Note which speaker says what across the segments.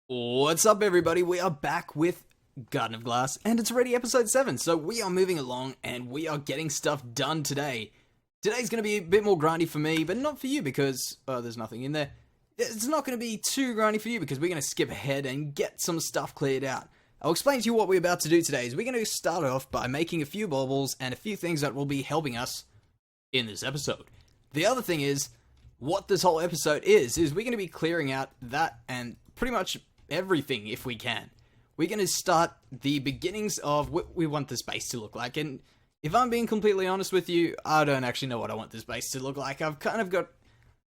Speaker 1: What's up, everybody? We are back with Garden of Glass, and it's already episode 7, so we are moving along, and we are getting stuff done today. Today's going to be a bit more grindy for me, but not for you, because there's nothing in there. It's not going to be too grindy for you, because we're going to skip ahead and get some stuff cleared out. I'll explain to you what we're about to do today. We're going to start off by making a few baubles, and a few things that will be helping us in this episode. The other thing is, what this whole episode is we're going to be clearing out that, and pretty much everything if we can. We're going to start the beginnings of what we want this base to look like, and if I'm being completely honest with you, I don't actually know what I want this base to look like. I've kind of got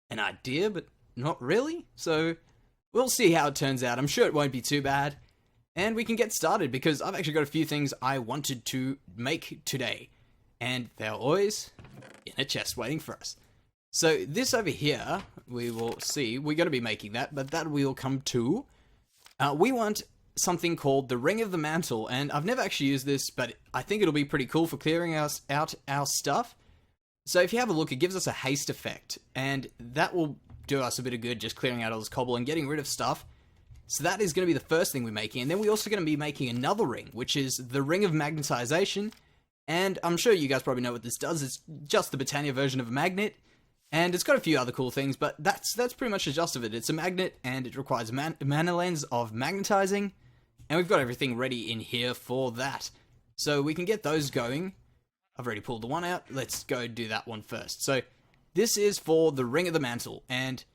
Speaker 1: an idea, but not really, so we'll see how it turns out. I'm sure it won't be too bad, and we can get started, because I've actually got a few things I wanted to make today, and they're always in a chest waiting for us. So this over here, we will see, we're going to be making that, but that will come to. We want something called the Ring of the Mantle, and I've never actually used this, but I think it'll be pretty cool for clearing out our stuff. So if you have a look, it gives us a haste effect, and that will do us a bit of good, just clearing out all this cobble and getting rid of stuff. So that is going to be the first thing we're making, and then we're also going to be making another ring, which is the Ring of Magnetization, and I'm sure you guys probably know what this does. It's just the Botania version of a magnet. And it's got a few other cool things, but that's pretty much the gist of it. It's a magnet, and it requires mana lens of magnetizing, and we've got everything ready in here for that. So we can get those going. I've already pulled the one out. Let's go do that one first. So this is for the Ring of the Mantle, and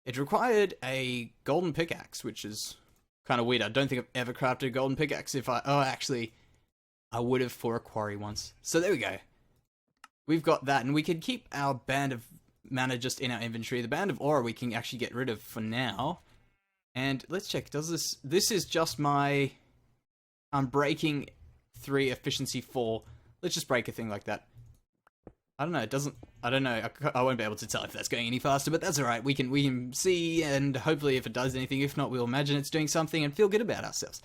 Speaker 1: it required a golden pickaxe, which is kind of weird. I don't think I've ever crafted a golden pickaxe. Actually, I would have for a quarry once. So there we go. We've got that, and we can keep our band of mana just in our inventory. The band of aura we can actually get rid of for now. And let's check, does this is just my breaking 3, efficiency 4. Let's just break a thing like that. I don't know, I don't know, I won't be able to tell if that's going any faster, but that's alright. We can see, and hopefully if it does anything, if not, we'll imagine it's doing something and feel good about ourselves.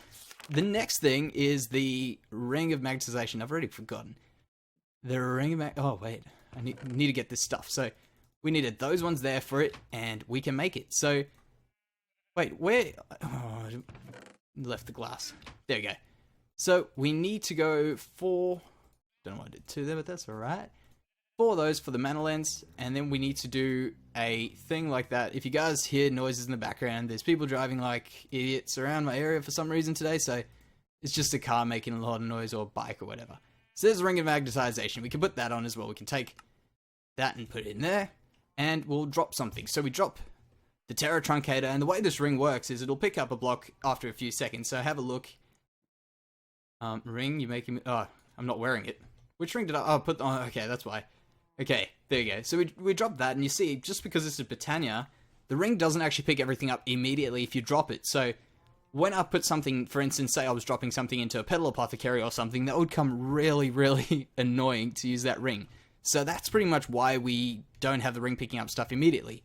Speaker 1: The next thing is the Ring of Magnetization. I've already forgotten. The Ring of oh wait, I need to get this stuff. So we needed those ones there for it, and we can make it. So, wait, where? Oh, left the glass. There we go. So we need to go for. Don't know why I did 2 there, but that's all right. 4 of those for the mana lens, and then we need to do a thing like that. If you guys hear noises in the background, there's people driving like idiots around my area for some reason today. So it's just a car making a lot of noise, or a bike or whatever. So there's a Ring of Magnetization. We can put that on as well. We can take that and put it in there, and we'll drop something. So we drop the Terra Truncator, and the way this ring works is it'll pick up a block after a few seconds. So have a look. Ring, you're making... Oh, I'm not wearing it. Which ring did I... Oh, put... Oh, okay, that's why. Okay, there you go. So we drop that, and you see, just because this is Botania, the ring doesn't actually pick everything up immediately if you drop it. So when I put something, for instance, say I was dropping something into a Petal Apothecary or something, that would come really, really annoying to use that ring. So that's pretty much why we don't have the ring picking up stuff immediately.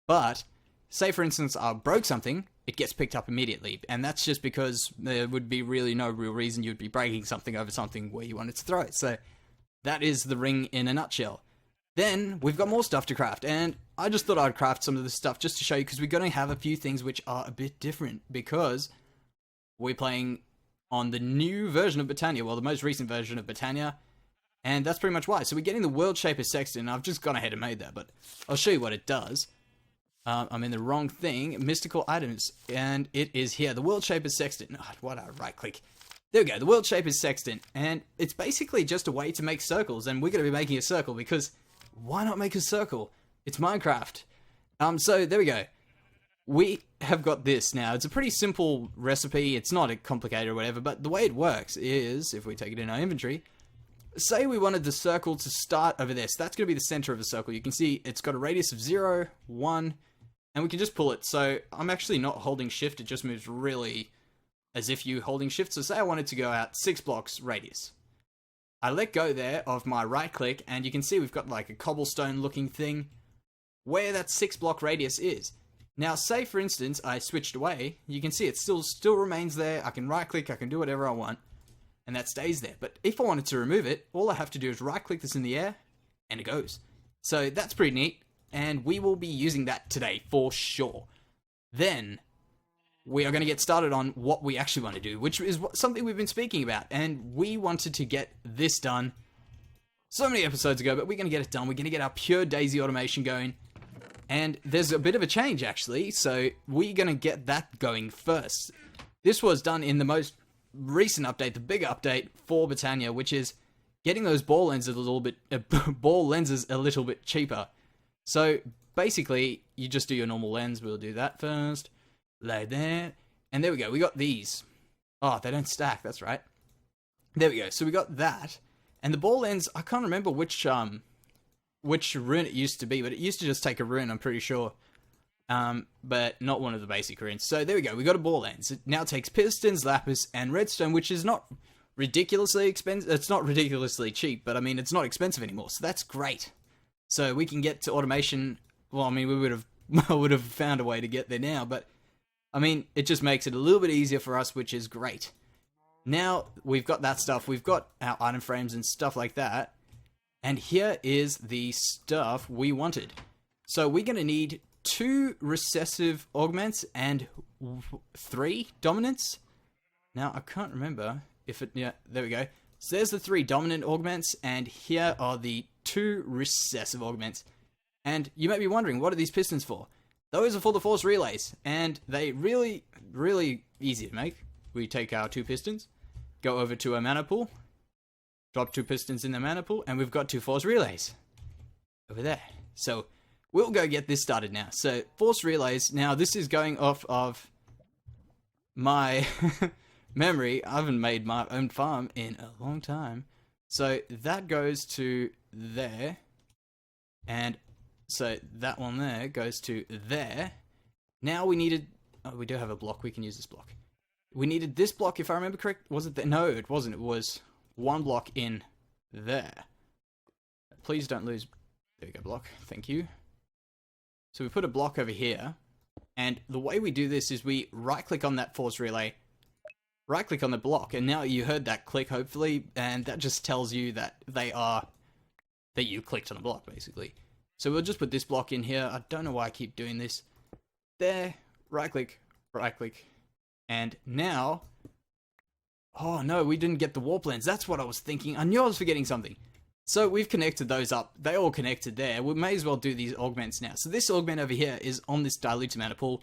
Speaker 1: But, say for instance I broke something, it gets picked up immediately. And that's just because there would be really no real reason you'd be breaking something over something where you wanted to throw it. So that is the ring in a nutshell. Then we've got more stuff to craft, and I just thought I'd craft some of this stuff just to show you, because we're going to have a few things which are a bit different, because we're playing on the new version of Botania, well, the most recent version of Botania, and that's pretty much why. So we're getting the World Shaper Sextant. I've just gone ahead and made that, but I'll show you what it does. I'm in the wrong thing. Mystical items, and it is here. The World Shaper Sextant. Oh, why did I right click? There we go, the World Shaper Sextant, and it's basically just a way to make circles, and we're going to be making a circle, because why not make a circle? It's Minecraft. So there we go. We have got this now. It's a pretty simple recipe. It's not complicated or whatever, but the way it works is, if we take it in our inventory, say we wanted the circle to start over there. So that's going to be the center of the circle. You can see it's got a radius of 0, 1, and we can just pull it. So I'm actually not holding shift. It just moves really as if you holding shift. So say I wanted to go out 6 blocks radius. I let go there of my right click, and you can see we've got like a cobblestone looking thing where that 6 block radius is. Now, say for instance I switched away, you can see it still remains there. I can right click, I can do whatever I want, and that stays there. But if I wanted to remove it, all I have to do is right click this in the air, and it goes. So that's pretty neat, and we will be using that today for sure. Then we are going to get started on what we actually want to do, which is something we've been speaking about, and we wanted to get this done so many episodes ago, but we're going to get it done. We're going to get our pure daisy automation going, and there's a bit of a change, actually, so we're going to get that going first. This was done in the most recent update, the big update for Botania, which is getting those ball lenses a little bit cheaper. So basically, you just do your normal lens. We'll do that first, like that, and there we go. We got these. Oh, they don't stack. That's right. There we go. So we got that, and the ball lens. I can't remember which rune it used to be, but it used to just take a rune. I'm pretty sure. But not one of the basic runes. So there we go. We got a ball lens. It now takes pistons, lapis, and redstone, which is not ridiculously expensive. It's not ridiculously cheap, but I mean, it's not expensive anymore. So that's great. So we can get to automation. Well, I mean, we would have found a way to get there now, but I mean, it just makes it a little bit easier for us, which is great. Now we've got that stuff. We've got our item frames and stuff like that. And here is the stuff we wanted. So we're going to need 2 recessive augments and 3 dominants. Now, I can't remember if it... Yeah, there we go. So there's the 3 dominant augments, and here are the 2 recessive augments. And you may be wondering, what are these pistons for? Those are for the force relays, and they really, really easy to make. We take our 2 pistons, go over to a mana pool, drop 2 pistons in the mana pool, and we've got 2 force relays over there. So we'll go get this started now. So force relays, now this is going off of my memory. I haven't made my own farm in a long time. So that goes to there, and so that one there goes to there. Now we needed, oh, we do have a block, we can use this block. We needed this block, if I remember correct. Was it there? No, it wasn't. It was 1 block in there. Please don't lose. There we go, block. Thank you. So we put a block over here, and the way we do this is we right-click on that force relay, right-click on the block, and now you heard that click, hopefully, and that just tells you that that you clicked on a block, basically. So we'll just put this block in here. I don't know why I keep doing this. There, right-click, and now... Oh no, we didn't get the warp lens. That's what I was thinking. I knew I was forgetting something. So we've connected those up. They all connected there. We may as well do these augments now. So this augment over here is on this diluted mana pool.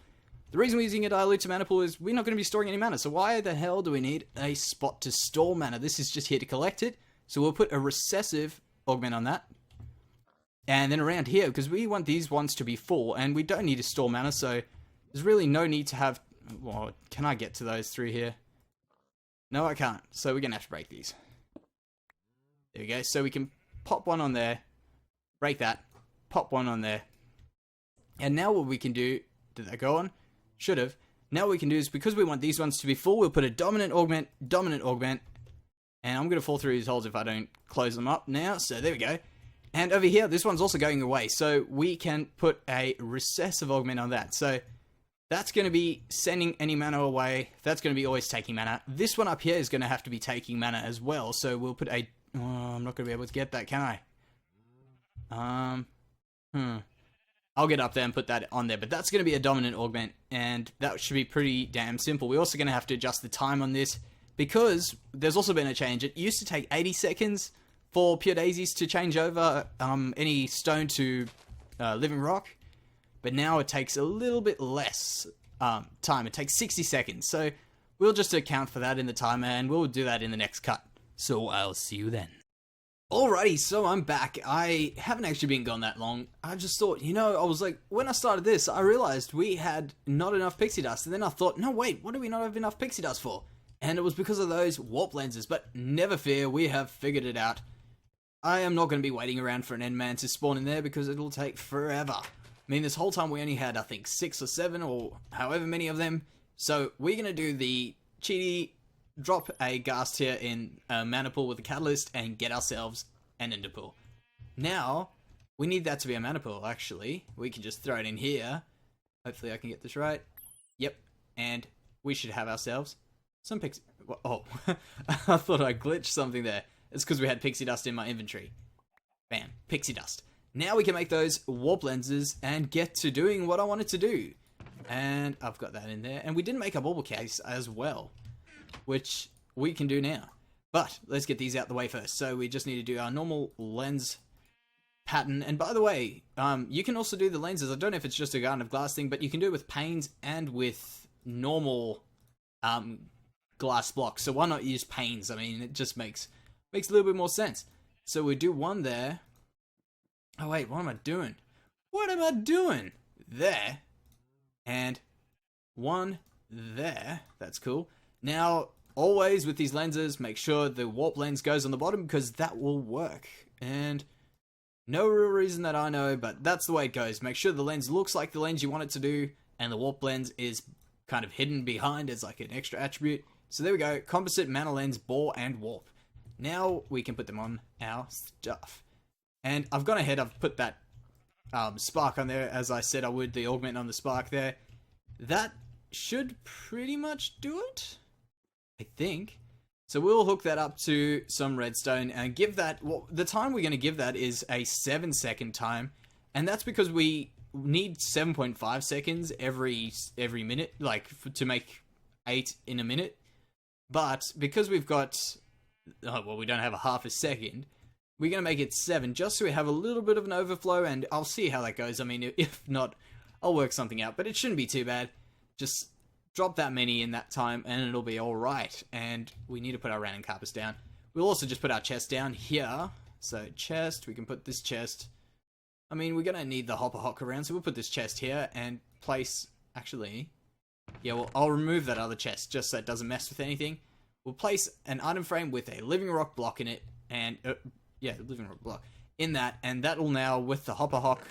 Speaker 1: The reason we're using a diluted mana pool is we're not going to be storing any mana. So why the hell do we need a spot to store mana? This is just here to collect it. So we'll put a recessive augment on that. And then around here, because we want these ones to be full, and we don't need to store mana, so there's really no need to have... Well, can I get to those through here? No, I can't. So we're going to have to break these. There we go. So we can pop one on there, break that, pop one on there. And now what we can do... Did that go on? Should have. Now what we can do is, because we want these ones to be full, we'll put a dominant augment, and I'm going to fall through these holes if I don't close them up now. So there we go. And over here, this one's also going away. So we can put a recessive augment on that. So that's going to be sending any mana away. That's going to be always taking mana. This one up here is going to have to be taking mana as well. So we'll put a... Oh, I'm not going to be able to get that, can I? I'll get up there and put that on there. But that's going to be a dominant augment. And that should be pretty damn simple. We're also going to have to adjust the time on this, because there's also been a change. It used to take 80 seconds for pure daisies to change over any stone to living rock. But now it takes a little bit less time. It takes 60 seconds. So we'll just account for that in the timer, and we'll do that in the next cut. So I'll see you then. Alrighty, so I'm back. I haven't actually been gone that long. I just thought, you know, I was like, when I started this, I realized we had not enough pixie dust. And then I thought, no, wait, what do we not have enough pixie dust for? And it was because of those warp lenses. But never fear, we have figured it out. I am not going to be waiting around for an end man to spawn in there, because it'll take forever. I mean, this whole time we only had, I think, 6 or 7 or however many of them. So we're going to do the cheaty, drop a ghast here in a mana pool with a catalyst, and get ourselves an ender pool. Now, we need that to be a mana pool, actually. We can just throw it in here. Hopefully I can get this right. Yep. And we should have ourselves some pixie... Oh, I thought I glitched something there. It's because we had pixie dust in my inventory. Bam. Pixie dust. Now we can make those warp lenses and get to doing what I wanted to do. And I've got that in there. And we didn't make a bauble case as well, which we can do now. But let's get these out the way first. So we just need to do our normal lens pattern. And by the way, you can also do the lenses. I don't know if it's just a Garden of Glass thing, but you can do it with panes and with normal glass blocks. So why not use panes? I mean, it just makes a little bit more sense. So we do one there. Oh wait, what am I doing? What am I doing? There. And one there. That's cool. Now, always with these lenses, make sure the warp lens goes on the bottom because that will work. And no real reason that I know, but that's the way it goes. Make sure the lens looks like the lens you want it to do, and the warp lens is kind of hidden behind as like an extra attribute. So there we go. Composite, mana lens, bore, and warp. Now we can put them on our stuff. And I've gone ahead, I've put that spark on there, as I said I would, the augment on the spark there. That should pretty much do it, I think. So we'll hook that up to some redstone and give that, well, the time we're going to give that is a 7-second time. And that's because we need 7.5 seconds every minute, like to make 8 in a minute. But because we've got, we don't have a half a second, we're going to make it 7 just so we have a little bit of an overflow, and I'll see how that goes. I mean, if not, I'll work something out, but it shouldn't be too bad. Just drop that many in that time and it'll be alright. And we need to put our random carpets down. We'll also just put our chest down here. So chest, we can put this chest. I mean, we're going to need the hopper hock around, so we'll put this chest here and place, actually, yeah, well, I'll remove that other chest just so it doesn't mess with anything. We'll place an item frame with a living rock block in it, and yeah, the living rock block in that, and that will now, with the hopper hock,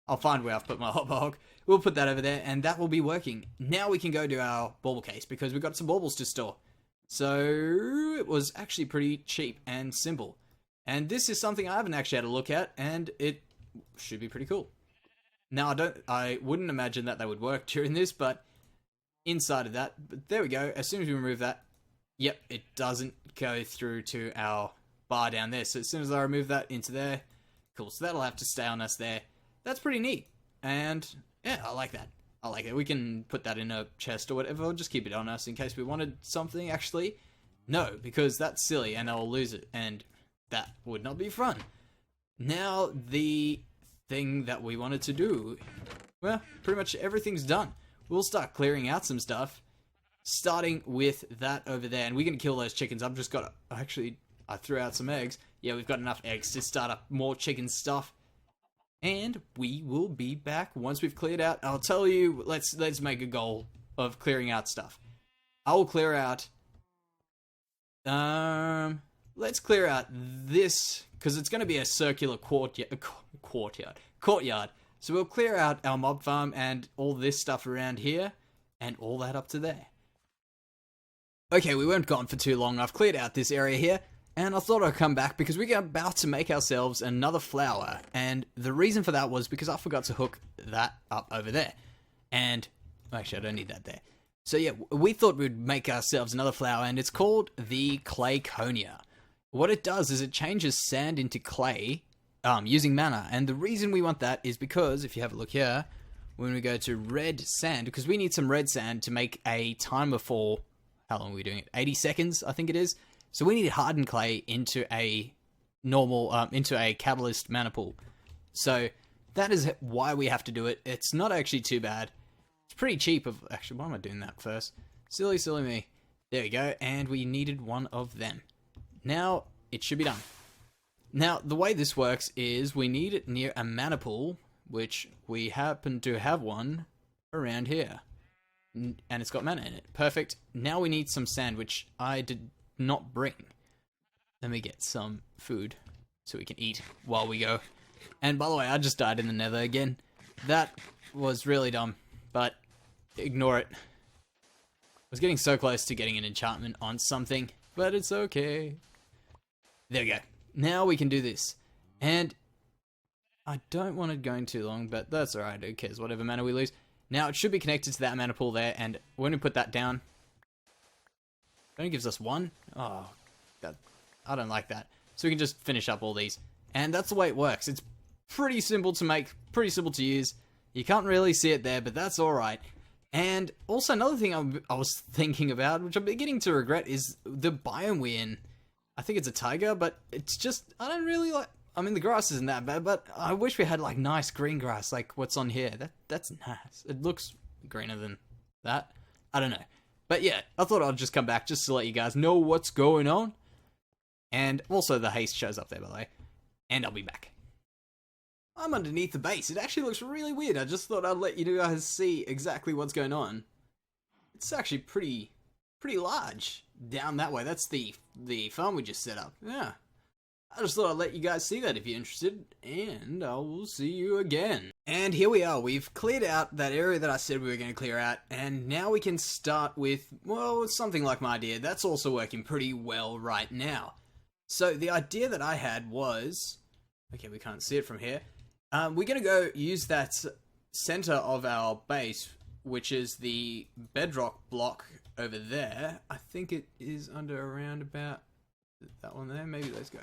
Speaker 1: I'll find where I've put my hopper hock, we'll put that over there, and that will be working. Now we can go to our bauble case, because we've got some baubles to store. So, it was actually pretty cheap and simple. And this is something I haven't actually had a look at, and it should be pretty cool. Now, I wouldn't imagine that would work during this, but inside of that, but there we go. As soon as we remove that, yep, it doesn't go through to our bar down there. So as soon as I remove that into there, cool. So that'll have to stay on us there. That's pretty neat. And yeah, I like that. I like it. We can put that in a chest or whatever, or just keep it on us in case we wanted something. Actually, no, because that's silly and I'll lose it, and that would not be fun. Now, the thing that we wanted to do, well, pretty much everything's done. We'll start clearing out some stuff, starting with that over there, and we're going to kill those chickens. I've just got, actually, I threw out some eggs. Yeah, we've got enough eggs to start up more chicken stuff. And we will be back once we've cleared out. I'll tell you, let's make a goal of clearing out stuff. I will clear out, let's clear out this, because it's going to be a circular courtyard. So we'll clear out our mob farm and all this stuff around here, and all that up to there. Okay, we weren't gone for too long. I've cleared out this area here, and I thought I'd come back because we're about to make ourselves another flower. And the reason for that was because I forgot to hook that up over there. And, actually, I don't need that there. So yeah, we thought we'd make ourselves another flower, and it's called the Clayconia. What it does is it changes sand into clay, using mana. And the reason we want that is because, if you have a look here, when we go to red sand, because we need some red sand to make a timer for, how long are we doing it? 80 seconds, I think it is. So we need hardened clay into a normal, into a catalyst mana pool. So that is why we have to do it. It's not actually too bad. It's pretty cheap. Actually, why am I doing that first? Silly me. There we go. And we needed one of them. Now, it should be done. Now, the way this works is we need it near a mana pool, which we happen to have one around here. And it's got mana in it. Perfect. Now we need some sand, which I did not bring. Let me get some food so we can eat while we go. And by the way, I just died in the nether again. That was really dumb, but ignore it. I was getting so close to getting an enchantment on something, but it's okay. There we go. Now we can do this. And I don't want it going too long, but that's alright. Who cares? Whatever mana we lose. Now it should be connected to that mana pool there, and when we put that down, it only gives us one. Oh, I don't like that. So we can just finish up all these. And that's the way it works. It's pretty simple to make, pretty simple to use. You can't really see it there, but that's alright. And also another thing I was thinking about, which I'm beginning to regret, is the biome we're in. I think it's a taiga, but it's just, I don't really like, I mean the grass isn't that bad, but I wish we had like nice green grass like what's on here. That's nice. It looks greener than that. I don't know. But yeah, I thought I'd just come back just to let you guys know what's going on. And also the haste shows up there, by the way. And I'll be back. I'm underneath the base. It actually looks really weird. I just thought I'd let you guys see exactly what's going on. It's actually pretty large down that way. That's the farm we just set up. Yeah. I just thought I'd let you guys see that if you're interested. And I will see you again. And here we are. We've cleared out that area that I said we were going to clear out. And now we can start with, well, something like my idea. That's also working pretty well right now. So the idea that I had was... Okay, we can't see it from here. We're going to go use that center of our base, which is the bedrock block over there. I think it is under around about that one there. Maybe let's go.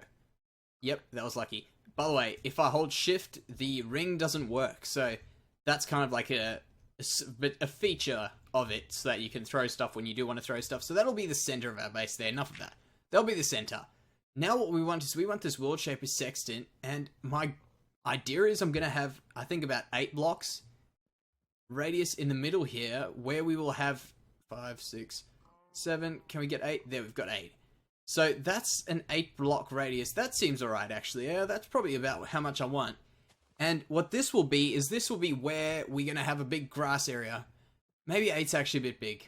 Speaker 1: Yep, that was lucky. By the way, if I hold shift, the ring doesn't work. So that's kind of like a feature of it so that you can throw stuff when you do want to throw stuff. So that'll be the center of our base there. Enough of that. That'll be the center. Now what we want is we want this world shaper sextant, and my idea is I'm going to have, I think, about 8 blocks radius in the middle here, where we will have 5, 6, 7, can we get 8? There, we've got 8. So that's an 8 block radius. That seems alright, actually. Yeah, that's probably about how much I want. And what this will be is this will be where we're going to have a big grass area. Maybe 8's actually a bit big.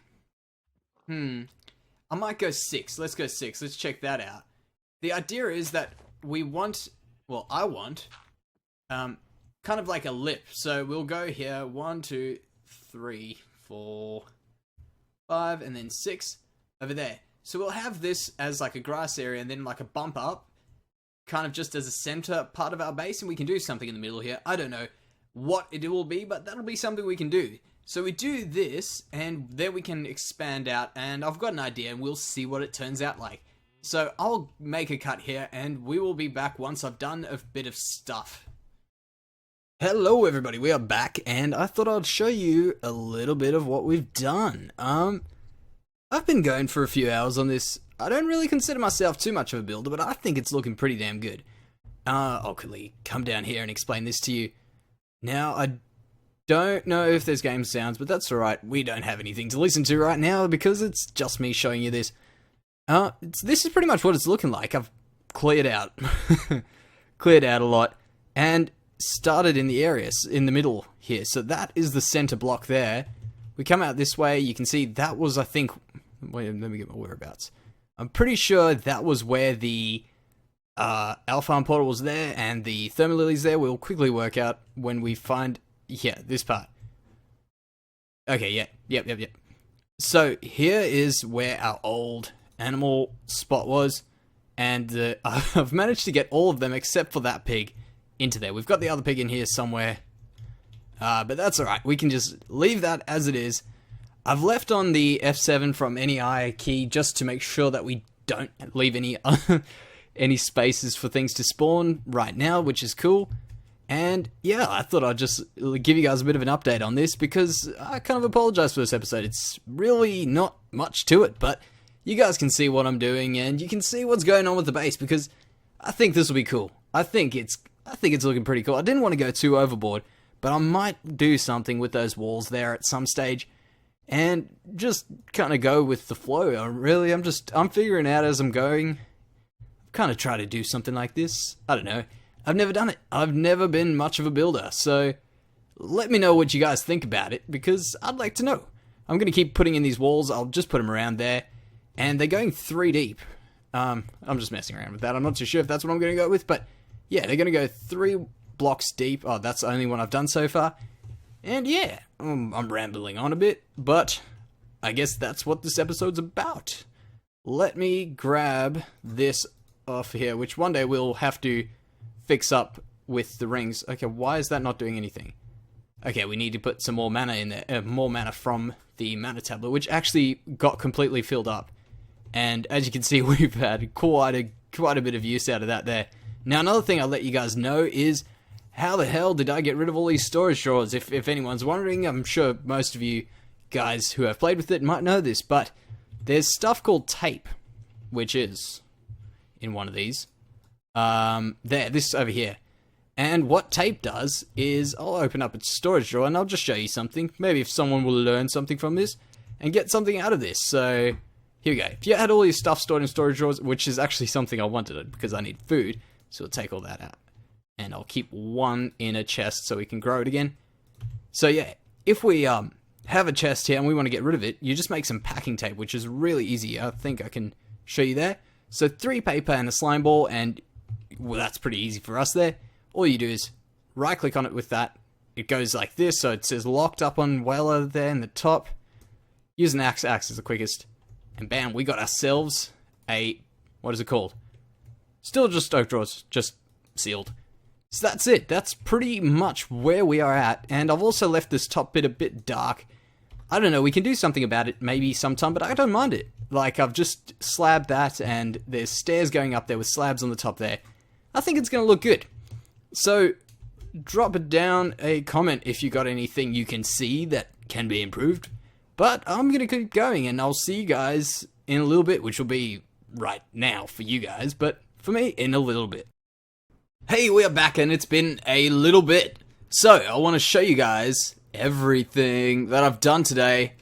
Speaker 1: I might go 6. Let's go 6. Let's check that out. The idea is that we want, well, I want... kind of like a lip. So we'll go here 1, 2, 3, 4, 5, and then 6 over there. So we'll have this as like a grass area and then like a bump up, kind of just as a center part of our base, and we can do something in the middle here. I don't know what it will be, but that'll be something we can do. So we do this, and then we can expand out, and I've got an idea, and we'll see what it turns out like. So I'll make a cut here, and we will be back once I've done a bit of stuff. Hello everybody, we are back, and I thought I'd show you a little bit of what we've done. I've been going for a few hours on this. I don't really consider myself too much of a builder, but I think it's looking pretty damn good. I'll quickly come down here and explain this to you. Now, I don't know if there's game sounds, but that's alright. We don't have anything to listen to right now because it's just me showing you this. This is pretty much what it's looking like. I've cleared out. Cleared out a lot. And started in the area, in the middle here. So that is the center block there. We come out this way. You can see that was, I think... Wait, let me get my whereabouts. I'm pretty sure that was where the Alpharm portal was there and the Thermalilies there. We'll quickly work out when we find... Yeah, this part. Okay, yeah. Yep. So here is where our old animal spot was. And I've managed to get all of them except for that pig into there. We've got the other pig in here somewhere. But that's alright. We can just leave that as it is. I've left on the F7 from NEI key just to make sure that we don't leave any spaces for things to spawn right now, which is cool. And yeah, I thought I'd just give you guys a bit of an update on this because I kind of apologize for this episode. It's really not much to it, but you guys can see what I'm doing and you can see what's going on with the base because I think this will be cool. I think it's looking pretty cool. I didn't want to go too overboard, but I might do something with those walls there at some stage and just kind of go with the flow. I'm figuring out as I'm going. Kind of try to do something like this. I don't know. I've never done it. I've never been much of a builder, so let me know what you guys think about it because I'd like to know. I'm going to keep putting in these walls. I'll just put them around there, and they're going 3 deep. I'm just messing around with that. I'm not too sure if that's what I'm going to go with, but yeah, they're going to go 3 blocks deep. Oh, that's the only one I've done so far. And yeah, I'm rambling on a bit, but I guess that's what this episode's about. Let me grab this off here, which one day we'll have to fix up with the rings. Okay, why is that not doing anything? Okay, we need to put some more mana in there, more mana from the mana tablet, which actually got completely filled up. And as you can see, we've had quite a bit of use out of that there. Now, another thing I'll let you guys know is how the hell did I get rid of all these storage drawers? If anyone's wondering, I'm sure most of you guys who have played with it might know this, but there's stuff called tape, which is in one of these. This over here. And what tape does is, I'll open up a storage drawer and I'll just show you something. Maybe if someone will learn something from this and get something out of this. So, here we go. If you had all your stuff stored in storage drawers, which is actually something I wanted because I need food, so we'll take all that out. And I'll keep one in a chest so we can grow it again. So yeah, if we have a chest here and we want to get rid of it, you just make some packing tape, which is really easy. I think I can show you there. So 3 paper and a slime ball, and well, that's pretty easy for us there. All you do is right click on it with that. It goes like this, so it says locked up on Weller there in the top. Use an axe is the quickest. And bam, we got ourselves a, what is it called? Still just oak drawers, just sealed. So that's it. That's pretty much where we are at. And I've also left this top bit a bit dark. I don't know, we can do something about it maybe sometime, but I don't mind it. Like, I've just slabbed that, and there's stairs going up there with slabs on the top there. I think it's going to look good. So, drop it down a comment if you got anything you can see that can be improved. But I'm going to keep going, and I'll see you guys in a little bit, which will be right now for you guys, but for me, in a little bit. Hey, we are back, and it's been a little bit. So, I want to show you guys everything that I've done today.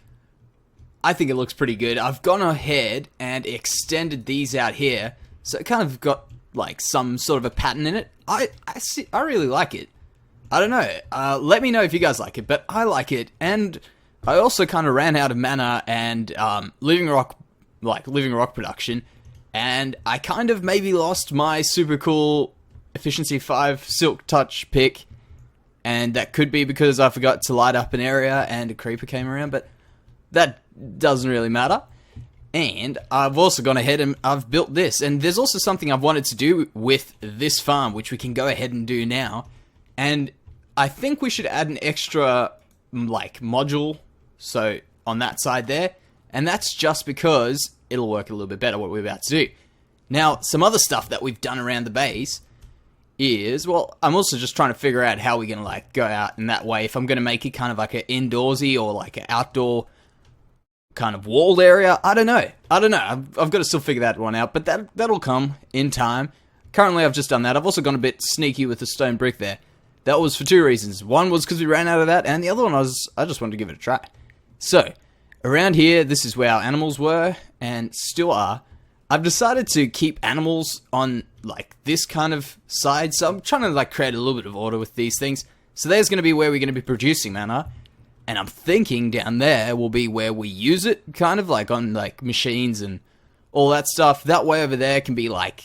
Speaker 1: I think it looks pretty good. I've gone ahead and extended these out here, so it kind of got like some sort of a pattern in it. I really like it. I don't know. Let me know if you guys like it, but I like it. And I also kind of ran out of mana and living rock production, and I kind of maybe lost my super cool efficiency 5 silk touch pick, and that could be because I forgot to light up an area and a creeper came around, but that doesn't really matter. And I've also gone ahead and I've built this. And there's also something I've wanted to do with this farm, which we can go ahead and do now. And I think we should add an extra, like, module, so on that side there. And that's just because it'll work a little bit better what we're about to do. Now, some other stuff that we've done around the base is, well, I'm also just trying to figure out how we're going to, like, go out in that way. If I'm going to make it kind of like an indoorsy or like an outdoor kind of walled area. I don't know. I've got to still figure that one out, but that'll come in time. Currently, I've just done that. I've also gone a bit sneaky with the stone brick there. That was for 2 reasons. One was because we ran out of that, and the other one was I just wanted to give it a try. So, around here, this is where our animals were, and still are. I've decided to keep animals on, like, this kind of side, so I'm trying to, like, create a little bit of order with these things. So there's going to be where we're going to be producing mana. And I'm thinking down there will be where we use it, kind of like on like machines and all that stuff. That way over there can be like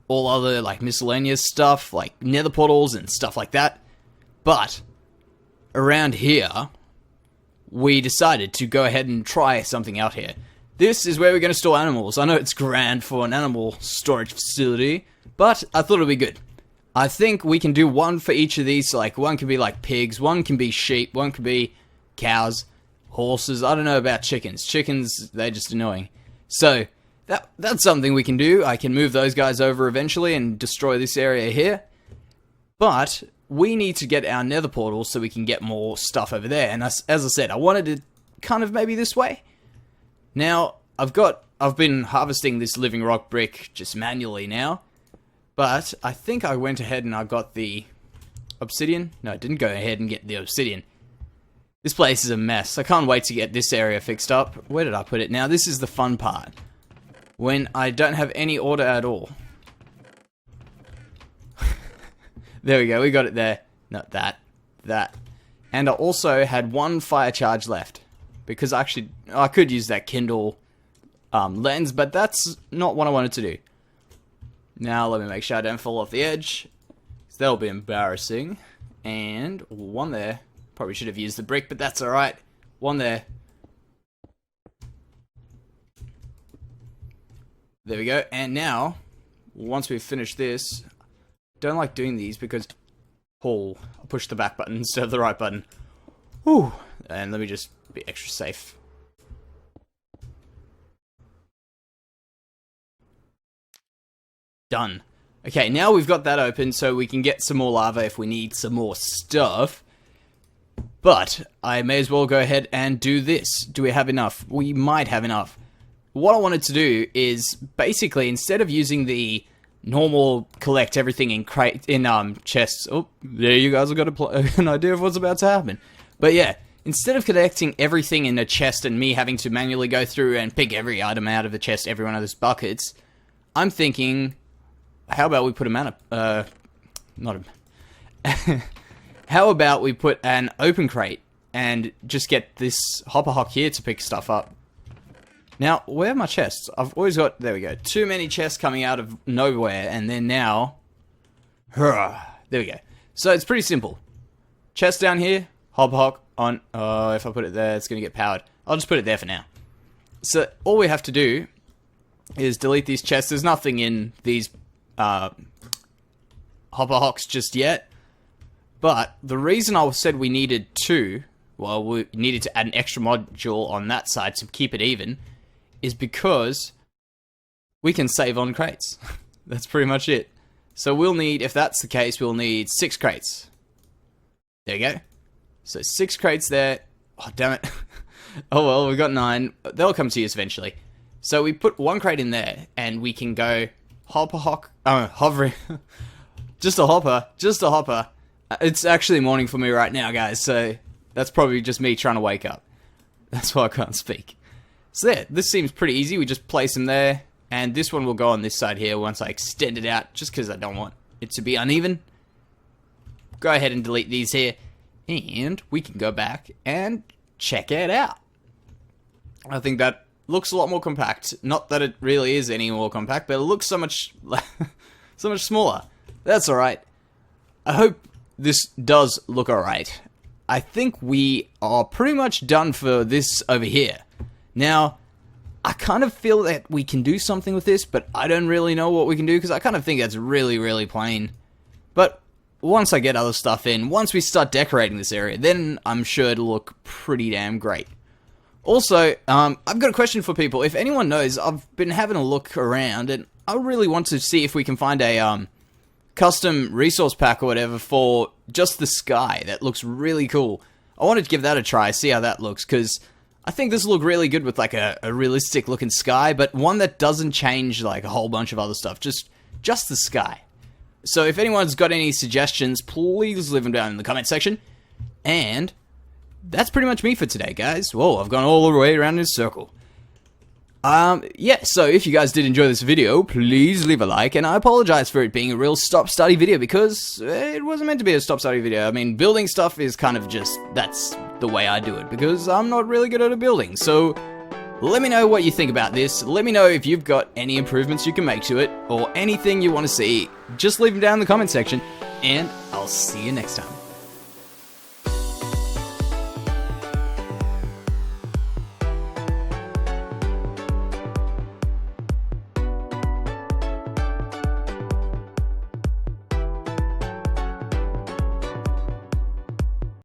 Speaker 1: all other like miscellaneous stuff, like nether portals and stuff like that. But around here, we decided to go ahead and try something out here. This is where we're going to store animals. I know it's grand for an animal storage facility, but I thought it would be good. I think we can do one for each of these. So like one can be like pigs, one can be sheep, one can be cows, horses. I don't know about chickens. Chickens, they're just annoying. So, that's something we can do. I can move those guys over eventually and destroy this area here. But, we need to get our nether portal so we can get more stuff over there. And as I said, I wanted to kind of maybe this way. Now, I've been harvesting this living rock brick just manually now. But, I think I went ahead and I got the obsidian. No, I didn't go ahead and get the obsidian. This place is a mess. I can't wait to get this area fixed up. Where did I put it? Now, this is the fun part. When I don't have any order at all. There we go. We got it there. Not that. That. And I also had 1 fire charge left. Because actually, I could use that Kindle lens, but that's not what I wanted to do. Now, let me make sure I don't fall off the edge. That'll be embarrassing. And 1 there. Probably should have used the brick, but that's alright. 1 there. There we go. And now, once we've finished this, don't like doing these because, I'll push the back button instead of the right button. Whew. And let me just be extra safe. Done. Okay, now we've got that open so we can get some more lava if we need some more stuff. But I may as well go ahead and do this. Do we have enough? We might have enough. What I wanted to do is basically, instead of using the normal collect everything in chests. Oh, there you guys have got an idea of what's about to happen. But yeah, instead of collecting everything in a chest and me having to manually go through and pick every item out of the chest, every one of those buckets, I'm thinking, how about we put how about we put an open crate and just get this hopper hock here to pick stuff up. Now, where are my chests? I've always got, there we go, too many chests coming out of nowhere, and then now, there we go. So it's pretty simple. Chest down here, hopper hock on, if I put it there, it's going to get powered. I'll just put it there for now. So all we have to do is delete these chests. There's nothing in these hopper hocks just yet. But the reason I said we needed two, well, we needed to add an extra module on that side to keep it even, is because we can save on crates. That's pretty much it. So we'll need, if that's the case, we'll need 6 crates. There you go. So 6 crates there. Oh, damn it. Oh well, we got 9. They'll come to use eventually. So we put 1 crate in there, and we can go hovering. Just a hopper. It's actually morning for me right now, guys, so that's probably just me trying to wake up. That's why I can't speak. So there, this seems pretty easy. We just place them there, and this one will go on this side here once I extend it out, just because I don't want it to be uneven. Go ahead and delete these here, and we can go back and check it out. I think that looks a lot more compact. Not that it really is any more compact, but it looks so much smaller. That's alright. I hope this does look alright. I think we are pretty much done for this over here. Now, I kind of feel that we can do something with this, but I don't really know what we can do, because I kind of think that's really, really plain. But once I get other stuff in, once we start decorating this area, then I'm sure it'll look pretty damn great. Also, I've got a question for people. If anyone knows, I've been having a look around, and I really want to see if we can find a custom resource pack or whatever for just the sky. That looks really cool. I wanted to give that a try, see how that looks, because I think this will look really good with like a realistic looking sky, but one that doesn't change like a whole bunch of other stuff, just the sky. So if anyone's got any suggestions, please leave them down in the comment section. And that's pretty much me for today, guys. Whoa, I've gone all the way around in a circle. Yeah, so if you guys did enjoy this video, please leave a like, and I apologize for it being a real stop-starty video, because it wasn't meant to be a stop-starty video. I mean, building stuff is kind of just, that's the way I do it, because I'm not really good at a building. So let me know what you think about this. Let me know if you've got any improvements you can make to it, or anything you want to see. Just leave them down in the comment section, and I'll see you next time.